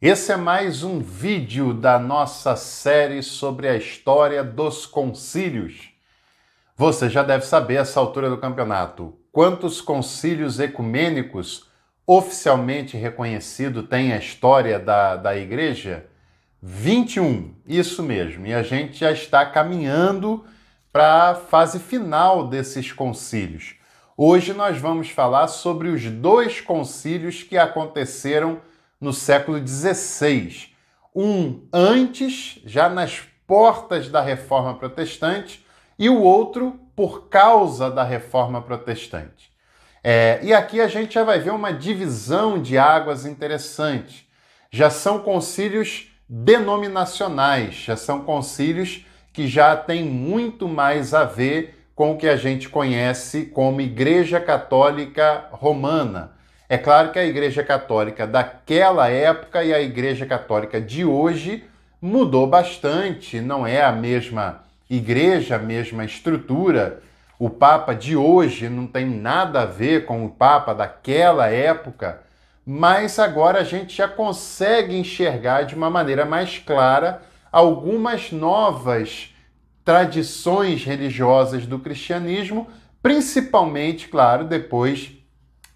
Esse é mais um vídeo da nossa série sobre a história dos concílios. Você já deve saber, essa altura do campeonato, quantos concílios ecumênicos oficialmente reconhecidos tem a história da Igreja? 21, isso mesmo. E a gente já está caminhando para a fase final desses concílios. Hoje nós vamos falar sobre os dois concílios que aconteceram no século XVI. Um antes, já nas portas da Reforma Protestante, e o outro por causa da Reforma Protestante. E aqui a gente já vai ver uma divisão de águas interessante. Já são concílios denominacionais, já são concílios que já têm muito mais a ver com o que a gente conhece como Igreja Católica Romana. É claro que a Igreja Católica daquela época e a Igreja Católica de hoje mudou bastante, não é a mesma igreja, a mesma estrutura. O Papa de hoje não tem nada a ver com o Papa daquela época, mas agora a gente já consegue enxergar de uma maneira mais clara algumas novas tradições religiosas do cristianismo, principalmente, claro, depois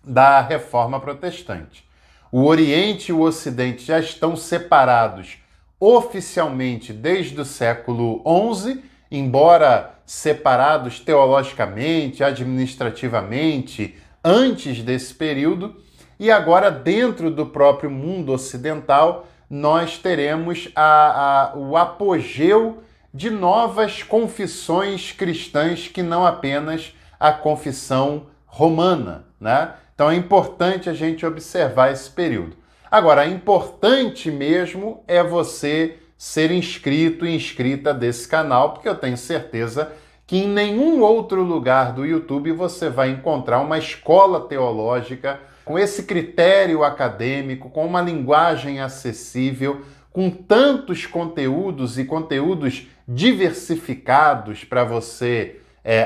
da Reforma Protestante. O Oriente e o Ocidente já estão separados oficialmente desde o século XI, embora separados teologicamente, administrativamente, antes desse período, e agora dentro do próprio mundo ocidental nós teremos o apogeu de novas confissões cristãs que não apenas a confissão romana, né? Então é importante a gente observar esse período. Agora, importante mesmo é você ser inscrito e inscrita desse canal, porque eu tenho certeza que em nenhum outro lugar do YouTube você vai encontrar uma escola teológica com esse critério acadêmico, com uma linguagem acessível, com tantos conteúdos e conteúdos diversificados para você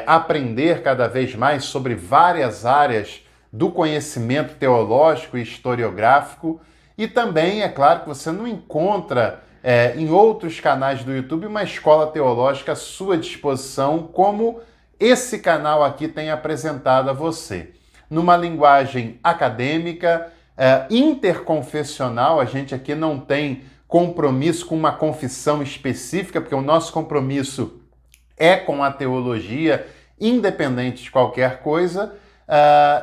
aprender cada vez mais sobre várias áreas do conhecimento teológico e historiográfico. E também, é claro, que você não encontra em outros canais do YouTube uma escola teológica à sua disposição, como esse canal aqui tem apresentado a você. Numa linguagem acadêmica, interconfessional, a gente aqui não tem compromisso com uma confissão específica, porque o nosso compromisso é com a teologia, independente de qualquer coisa.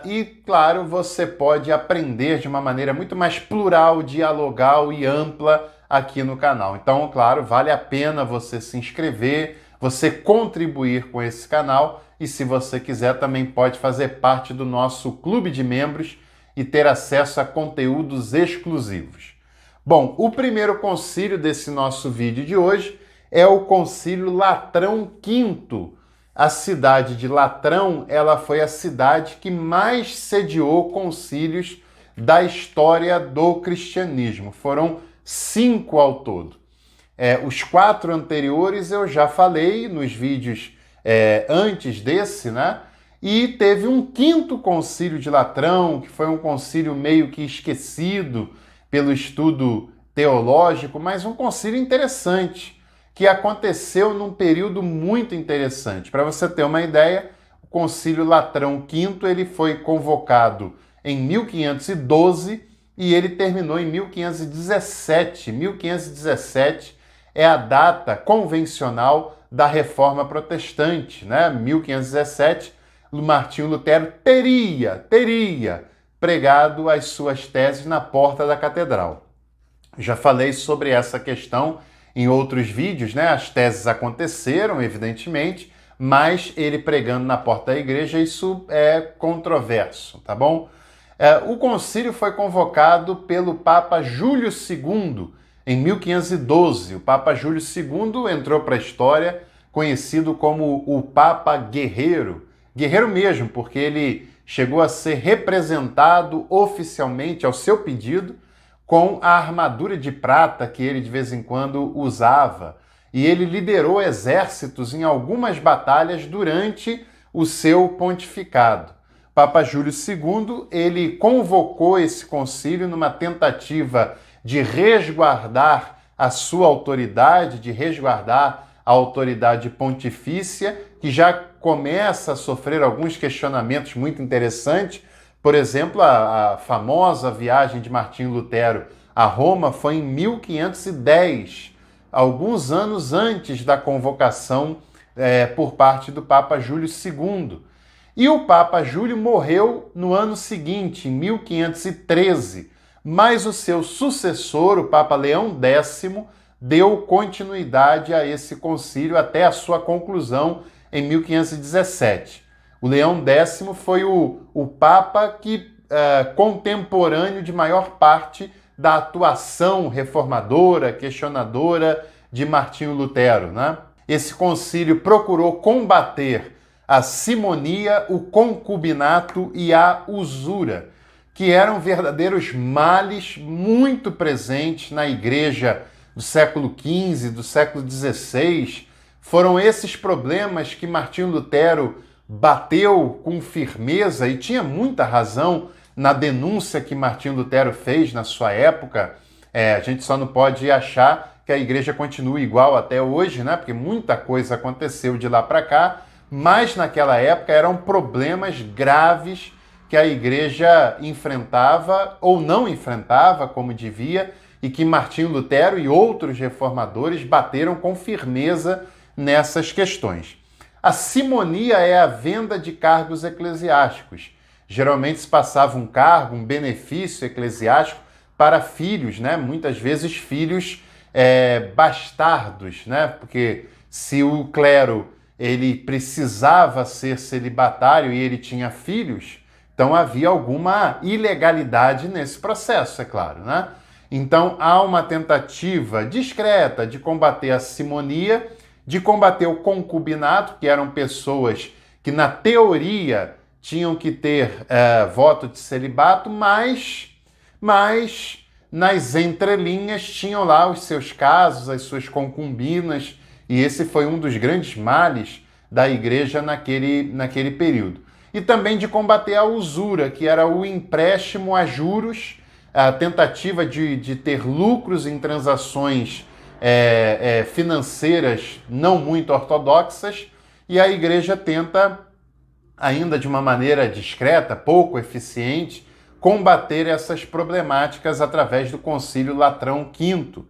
E, claro, você pode aprender de uma maneira muito mais plural, dialogal e ampla aqui no canal. Então, claro, vale a pena você se inscrever, você contribuir com esse canal e, se você quiser, também pode fazer parte do nosso clube de membros e ter acesso a conteúdos exclusivos. Bom, o primeiro concílio desse nosso vídeo de hoje é o Concílio Latrão V. A cidade de Latrão, ela foi a cidade que mais sediou concílios da história do cristianismo. Foram 5 ao todo. Os 4 anteriores eu já falei nos vídeos antes desse, né? E teve um 5º concílio de Latrão, que foi um concílio meio que esquecido pelo estudo teológico, mas um concílio interessante, que aconteceu num período muito interessante. Para você ter uma ideia, o Concílio Latrão V ele foi convocado em 1512 e ele terminou em 1517. 1517 é a data convencional da Reforma Protestante, né? 1517, Martinho Lutero teria pregado as suas teses na porta da catedral. Já falei sobre essa questão em outros vídeos, né? As teses aconteceram, evidentemente, mas ele pregando na porta da igreja, isso é controverso, tá bom? O concílio foi convocado pelo Papa Júlio II em 1512. O Papa Júlio II entrou para a história conhecido como o Papa Guerreiro. Guerreiro mesmo, porque ele chegou a ser representado oficialmente, ao seu pedido, com a armadura de prata que ele de vez em quando usava. E ele liderou exércitos em algumas batalhas durante o seu pontificado. Papa Júlio II, ele convocou esse concílio numa tentativa de resguardar a sua autoridade, de resguardar a autoridade pontifícia, que já começa a sofrer alguns questionamentos muito interessantes. Por exemplo, a famosa viagem de Martinho Lutero a Roma foi em 1510, alguns anos antes da convocação por parte do Papa Júlio II. E o Papa Júlio morreu no ano seguinte, em 1513, mas o seu sucessor, o Papa Leão X, deu continuidade a esse concílio até a sua conclusão em 1517. O Leão X foi o Papa contemporâneo de maior parte da atuação reformadora, questionadora de Martinho Lutero, né? Esse concílio procurou combater a simonia, o concubinato e a usura, que eram verdadeiros males muito presentes na igreja do século XV, do século XVI. Foram esses problemas que Martinho Lutero bateu com firmeza, e tinha muita razão na denúncia que Martinho Lutero fez na sua época. A gente só não pode achar que a igreja continue igual até hoje, né? Porque muita coisa aconteceu de lá para cá, mas naquela época eram problemas graves que a igreja enfrentava ou não enfrentava como devia, e que Martinho Lutero e outros reformadores bateram com firmeza nessas questões. A simonia é a venda de cargos eclesiásticos. Geralmente se passava um cargo, um benefício eclesiástico para filhos, né? Muitas vezes filhos bastardos, né? Porque se o clero ele precisava ser celibatário e ele tinha filhos, então havia alguma ilegalidade nesse processo, é claro, né? Então há uma tentativa discreta de combater a simonia, de combater o concubinato, que eram pessoas que na teoria tinham que ter voto de celibato, mas nas entrelinhas tinham lá os seus casos, as suas concubinas, e esse foi um dos grandes males da igreja naquele período. E também de combater a usura, que era o empréstimo a juros, a tentativa de ter lucros em transações financeiras não muito ortodoxas, e a igreja tenta, ainda de uma maneira discreta, pouco eficiente, combater essas problemáticas através do Concílio Latrão V.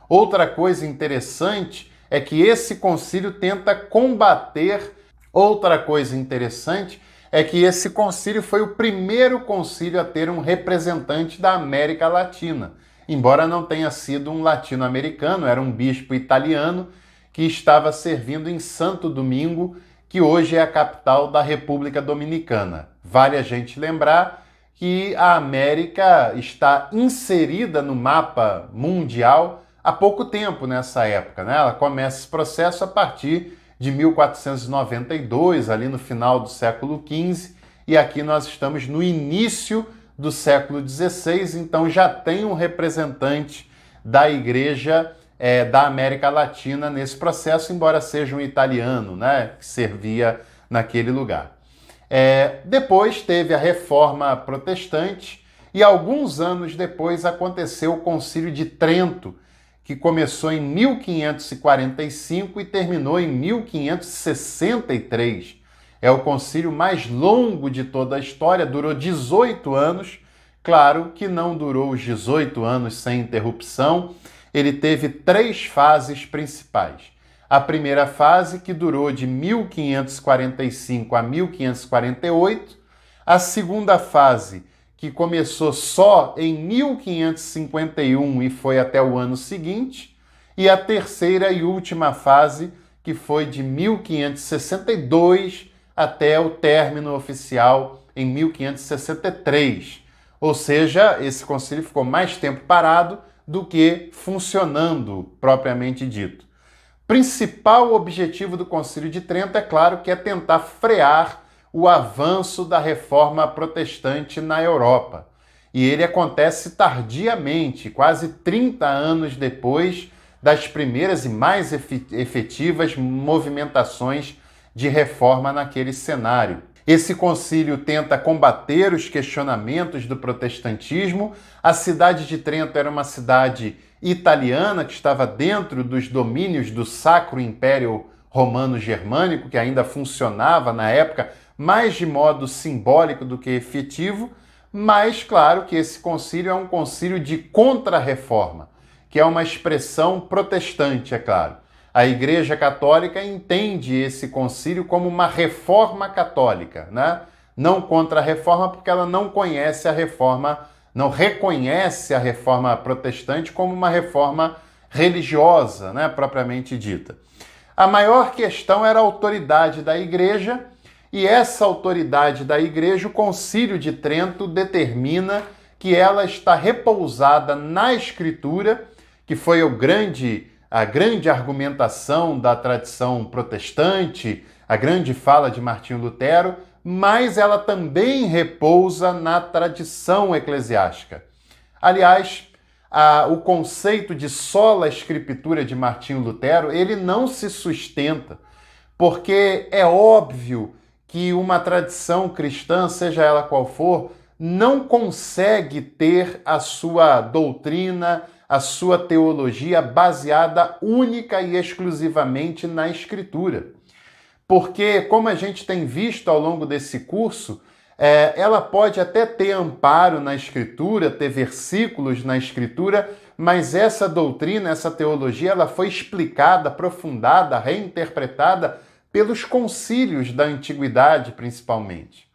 Outra coisa interessante é que esse concílio tenta combater. Outra coisa interessante é que esse concílio foi o primeiro concílio a ter um representante da América Latina, embora não tenha sido um latino-americano, era um bispo italiano que estava servindo em Santo Domingo, que hoje é a capital da República Dominicana. Vale a gente lembrar que a América está inserida no mapa mundial há pouco tempo nessa época, né? Ela começa esse processo a partir de 1492, ali no final do século XV, e aqui nós estamos no início do século XVI, então já tem um representante da Igreja da América Latina nesse processo, embora seja um italiano, né, que servia naquele lugar. Depois teve a Reforma Protestante, e alguns anos depois aconteceu o Concílio de Trento, que começou em 1545 e terminou em 1563. É o concílio mais longo de toda a história, durou 18 anos. Claro que não durou os 18 anos sem interrupção. Ele teve 3 fases principais. A primeira fase, que durou de 1545 a 1548. A segunda fase, que começou só em 1551 e foi até o ano seguinte, e a terceira e última fase, que foi de 1562 até o término oficial em 1563. Ou seja, esse concílio ficou mais tempo parado do que funcionando, propriamente dito. Principal objetivo do Concílio de Trento, é claro, que é tentar frear o avanço da reforma protestante na Europa. E ele acontece tardiamente, quase 30 anos depois das primeiras e mais efetivas movimentações de reforma naquele cenário. Esse concílio tenta combater os questionamentos do protestantismo. A cidade de Trento era uma cidade italiana que estava dentro dos domínios do Sacro Império Romano-Germânico, que ainda funcionava na época, mais de modo simbólico do que efetivo, mas claro que esse concílio é um concílio de contra-reforma, que é uma expressão protestante, é claro. A Igreja Católica entende esse concílio como uma reforma católica, né? Não contra-reforma, porque ela não conhece a reforma, não reconhece a reforma protestante como uma reforma religiosa, né, propriamente dita. A maior questão era a autoridade da Igreja, e essa autoridade da Igreja, o Concílio de Trento determina que ela está repousada na Escritura, que foi a grande argumentação da tradição protestante, a grande fala de Martinho Lutero, mas ela também repousa na tradição eclesiástica. Aliás, o conceito de sola escritura de Martinho Lutero, ele não se sustenta, porque é óbvio que uma tradição cristã, seja ela qual for, não consegue ter a sua doutrina, a sua teologia baseada única e exclusivamente na Escritura. Porque, como a gente tem visto ao longo desse curso, ela pode até ter amparo na Escritura, ter versículos na Escritura, mas essa doutrina, essa teologia, ela foi explicada, aprofundada, reinterpretada pelos concílios da antiguidade, principalmente.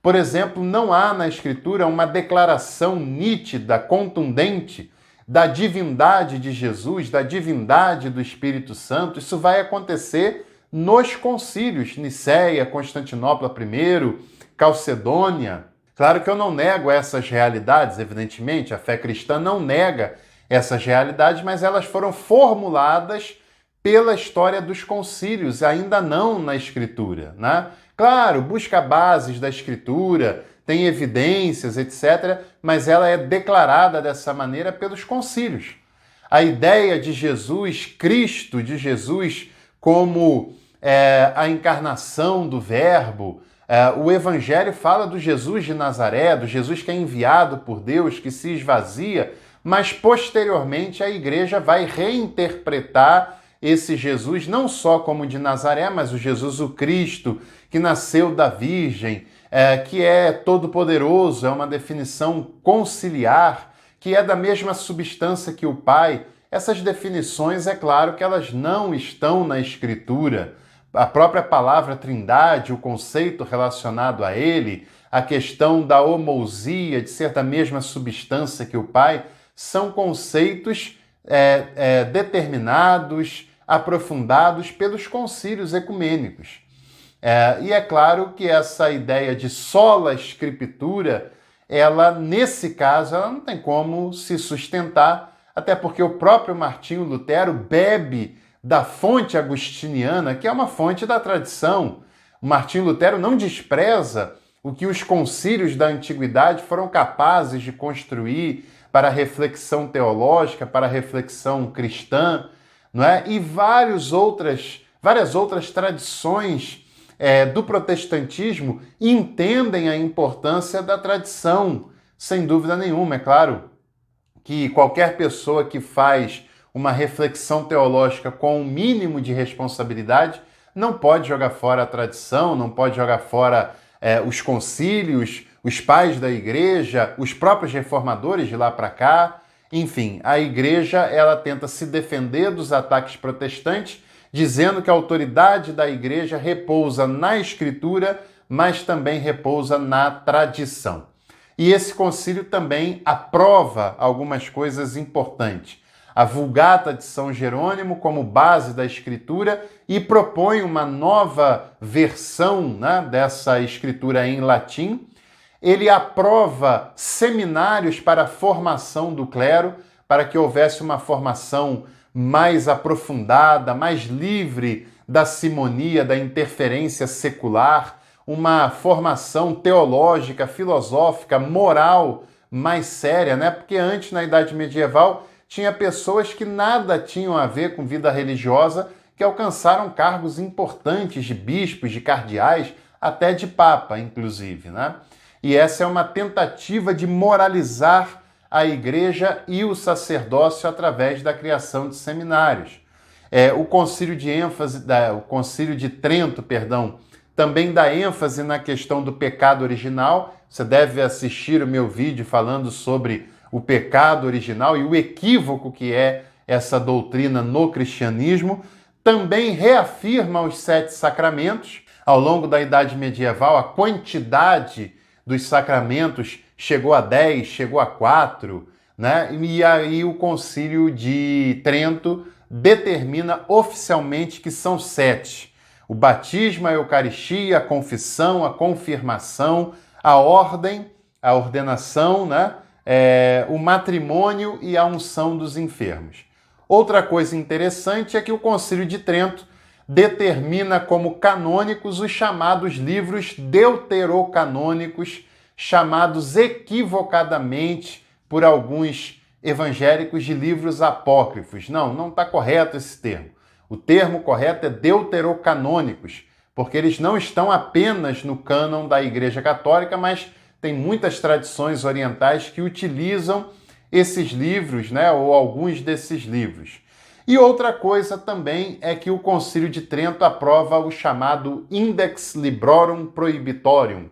Por exemplo, não há na Escritura uma declaração nítida, contundente, da divindade de Jesus, da divindade do Espírito Santo. Isso vai acontecer nos concílios, Nicéia, Constantinopla I, Calcedônia. Claro que eu não nego essas realidades, evidentemente, a fé cristã não nega essas realidades, mas elas foram formuladas pela história dos concílios, ainda não na Escritura, né? Claro, busca bases da Escritura, tem evidências, etc., mas ela é declarada dessa maneira pelos concílios. A ideia de Jesus, Cristo, de Jesus como a encarnação do Verbo, o Evangelho fala do Jesus de Nazaré, do Jesus que é enviado por Deus, que se esvazia, mas posteriormente a Igreja vai reinterpretar esse Jesus não só como de Nazaré, mas o Jesus, o Cristo, que nasceu da Virgem, que é todo-poderoso, é uma definição conciliar, que é da mesma substância que o Pai. Essas definições, é claro que elas não estão na Escritura. A própria palavra Trindade, o conceito relacionado a ele, a questão da homoousia, de ser da mesma substância que o Pai, são conceitos determinados, aprofundados pelos concílios ecumênicos. E é claro que essa ideia de sola escritura, ela, nesse caso, ela não tem como se sustentar, até porque o próprio Martinho Lutero bebe da fonte agostiniana, que é uma fonte da tradição. O Martinho Lutero não despreza o que os concílios da antiguidade foram capazes de construir para a reflexão teológica, para a reflexão cristã, não é? E várias outras tradições do protestantismo entendem a importância da tradição, sem dúvida nenhuma. É claro que qualquer pessoa que faz uma reflexão teológica com um mínimo de responsabilidade não pode jogar fora a tradição, não pode jogar fora os concílios, os pais da Igreja, os próprios reformadores de lá para cá. Enfim, a Igreja ela tenta se defender dos ataques protestantes, dizendo que a autoridade da Igreja repousa na Escritura, mas também repousa na tradição. E esse concílio também aprova algumas coisas importantes. A Vulgata de São Jerônimo como base da Escritura e propõe uma nova versão, né, dessa Escritura em latim. Ele aprova seminários para a formação do clero, para que houvesse uma formação mais aprofundada, mais livre da simonia, da interferência secular, uma formação teológica, filosófica, moral mais séria, né? Porque antes, na Idade Medieval, tinha pessoas que nada tinham a ver com vida religiosa, que alcançaram cargos importantes de bispos, de cardeais, até de papa, inclusive, né? E essa é uma tentativa de moralizar a igreja e o sacerdócio através da criação de seminários. O Concílio de Trento, também dá ênfase na questão do pecado original. Você deve assistir o meu vídeo falando sobre o pecado original e o equívoco que é essa doutrina no cristianismo. Também reafirma os 7 sacramentos. Ao longo da Idade Medieval, a quantidade dos sacramentos chegou a 10, chegou a 4, né? E aí o Concílio de Trento determina oficialmente que são 7. O batismo, a Eucaristia, a confissão, a confirmação, a ordem, a ordenação, né? O matrimônio e a unção dos enfermos. Outra coisa interessante é que o Concílio de Trento determina como canônicos os chamados livros deuterocanônicos, chamados equivocadamente por alguns evangélicos de livros apócrifos. Não está correto esse termo. O termo correto é deuterocanônicos, porque eles não estão apenas no cânon da Igreja Católica, mas tem muitas tradições orientais que utilizam esses livros, né, ou alguns desses livros. E outra coisa também é que o Concílio de Trento aprova o chamado Index Librorum Prohibitorium.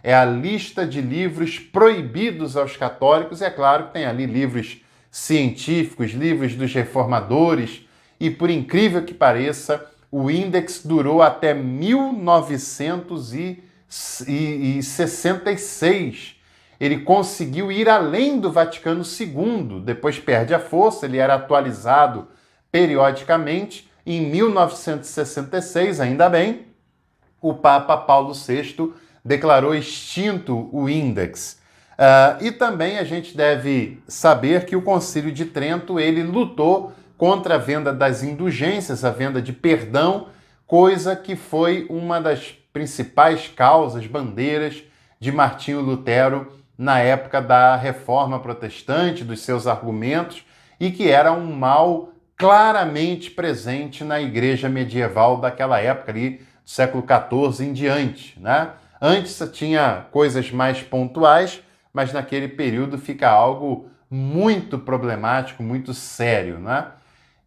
É a lista de livros proibidos aos católicos. É claro que tem ali livros científicos, livros dos reformadores, e por incrível que pareça, o índex durou até 1966. Ele conseguiu ir além do Vaticano II, depois perde a força, ele era atualizado periodicamente. Em 1966, ainda bem, o Papa Paulo VI declarou extinto o índex. E também a gente deve saber que o Concílio de Trento ele lutou contra a venda das indulgências, a venda de perdão, coisa que foi uma das principais causas, bandeiras de Martinho Lutero na época da Reforma Protestante, dos seus argumentos, e que era um mal claramente presente na igreja medieval daquela época, ali do século XIV em diante, né? Antes tinha coisas mais pontuais, mas naquele período fica algo muito problemático, muito sério, né?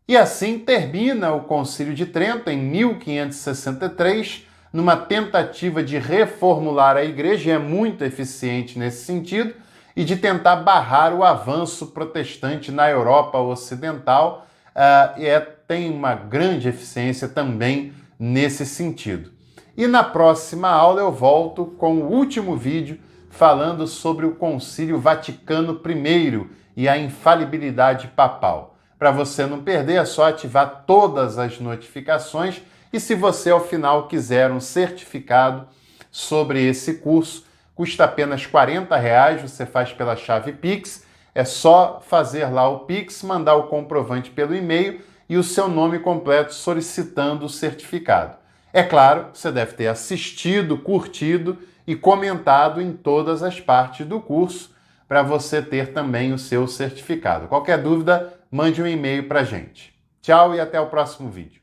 E assim termina o Concílio de Trento, em 1563, numa tentativa de reformular a igreja, e é muito eficiente nesse sentido, e de tentar barrar o avanço protestante na Europa Ocidental, tem uma grande eficiência também nesse sentido. E na próxima aula eu volto com o último vídeo falando sobre o Concílio Vaticano I e a infalibilidade papal. Para você não perder, é só ativar todas as notificações, e se você ao final quiser um certificado sobre esse curso, custa apenas R$40, você faz pela chave Pix, é só fazer lá o Pix, mandar o comprovante pelo e-mail e o seu nome completo solicitando o certificado. É claro, você deve ter assistido, curtido e comentado em todas as partes do curso para você ter também o seu certificado. Qualquer dúvida, mande um e-mail para a gente. Tchau e até o próximo vídeo.